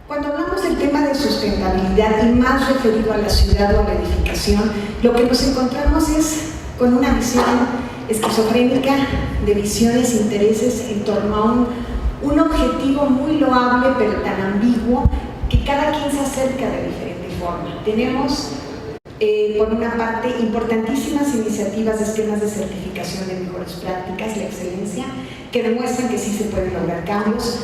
Cuando hablamos del tema de sustentabilidad y más referido a la ciudad o a la edificación, lo que nos encontramos es con una visión esquizofrénica de visiones e intereses en torno a un objetivo muy loable pero tan ambiguo que cada quien se acerca de diferente forma. Tenemos por una parte importantísimas iniciativas de esquemas de certificación de mejores prácticas, la excelencia, que demuestran que sí se pueden lograr cambios.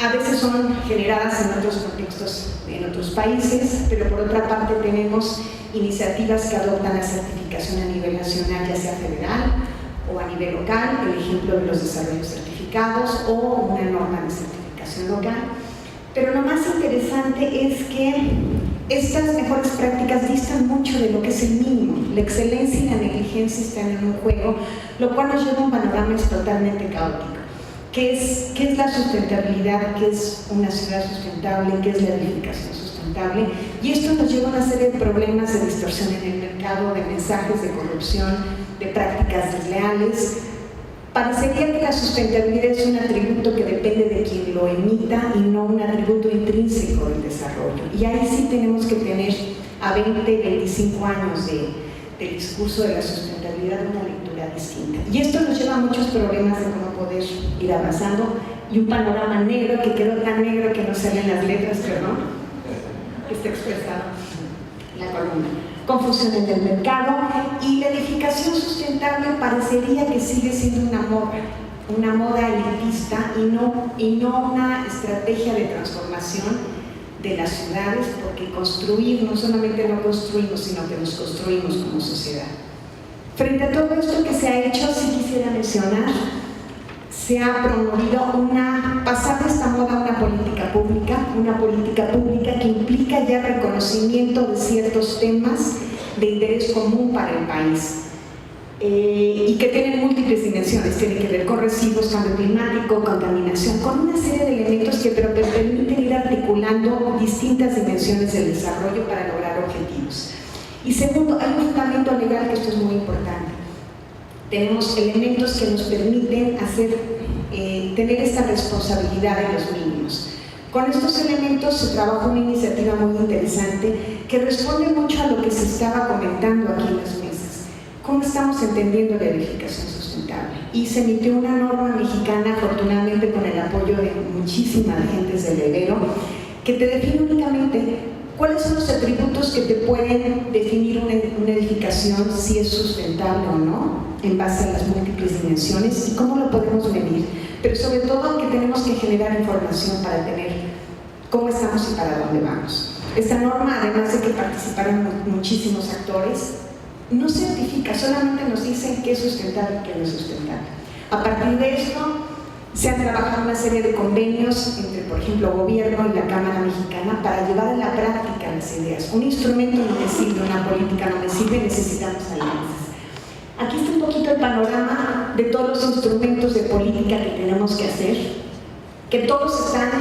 A veces son generadas en otros contextos, en otros países, pero por otra parte tenemos iniciativas que adoptan la certificación a nivel nacional, ya sea federal o a nivel local, el ejemplo de los desarrollos certificados o una norma de certificación local. Pero lo más interesante es que estas mejores prácticas distan mucho de lo que es el mínimo. La excelencia y la negligencia están en un juego, lo cual nos lleva a un panorama totalmente caótico. ¿Qué es la sustentabilidad? ¿Qué es una ciudad sustentable? ¿Qué es la edificación sustentable? Y esto nos lleva a una serie de problemas de distorsión en el mercado, de mensajes de corrupción, de prácticas desleales. Parecería que la sustentabilidad es un atributo que depende de quien lo emita y no un atributo intrínseco del desarrollo. Y ahí sí tenemos que tener a 20, 25 años del discurso de la sustentabilidad una lectura distinta. Y esto nos lleva a muchos problemas de cómo poder ir avanzando y un panorama negro que quedó tan negro que no salen las letras, perdón, que está expresado en la columna. Confusión en el mercado y la edificación sustentable parecería que sigue siendo una moda elitista y no una estrategia de transformación de las ciudades, porque construir, no solamente no construimos, sino que nos construimos como sociedad. Frente a todo esto que se ha hecho, sí quisiera mencionar, se ha promovido pasar de esta moda a una política pública que implica ya reconocimiento de ciertos temas de interés común para el país y que tienen múltiples dimensiones, tienen que ver con residuos, cambio climático, contaminación, con una serie de elementos que permiten ir articulando distintas dimensiones del desarrollo para lograr objetivos. Y segundo, hay un fundamento legal, que esto es muy importante. Tenemos elementos que nos permiten tener esta responsabilidad de los mínimos. Con estos elementos se trabaja una iniciativa muy interesante que responde mucho a lo que se estaba comentando aquí en las mesas. ¿Cómo estamos entendiendo la edificación sustentable? Y se emitió una norma mexicana, afortunadamente con el apoyo de muchísimas gentes del Ibero, que te define únicamente cuáles son los atributos que te pueden definir una edificación, si es sustentable o no, en base a las múltiples dimensiones, y cómo lo podemos medir. Pero sobre todo que tenemos que generar información para tener cómo estamos y para dónde vamos. Esta norma, además de que participaron muchísimos actores, no certifica, solamente nos dicen qué es sustentable y qué no es sustentable. A partir de esto, se han trabajado una serie de convenios entre, por ejemplo, gobierno y la Cámara Mexicana para llevar a la práctica las ideas. Un instrumento no me sirve, una política no me sirve, necesitamos alianzas. Aquí está un poquito el panorama de todos los instrumentos de política que tenemos que hacer, que todos están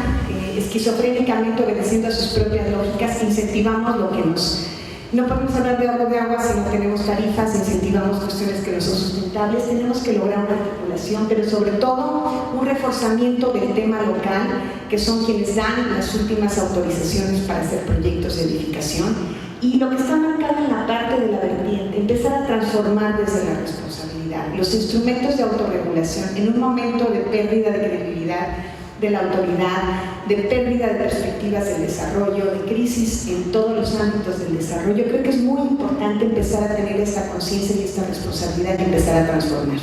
esquizofrénicamente obedeciendo a sus propias lógicas. Incentivamos lo que no podemos hablar de agua si no tenemos tarifas, incentivamos cuestiones que no son sustentables. Tenemos que lograr una articulación, pero sobre todo un reforzamiento del tema local, que son quienes dan las últimas autorizaciones para hacer proyectos de edificación. Y lo que está marcado en la parte de la vertiente, empezar a transformar desde la responsabilidad. Los instrumentos de autorregulación en un momento de pérdida de credibilidad de la autoridad, de pérdida de perspectivas del desarrollo, de crisis en todos los ámbitos del desarrollo, creo que es muy importante empezar a tener esta conciencia y esta responsabilidad y empezar a transformar.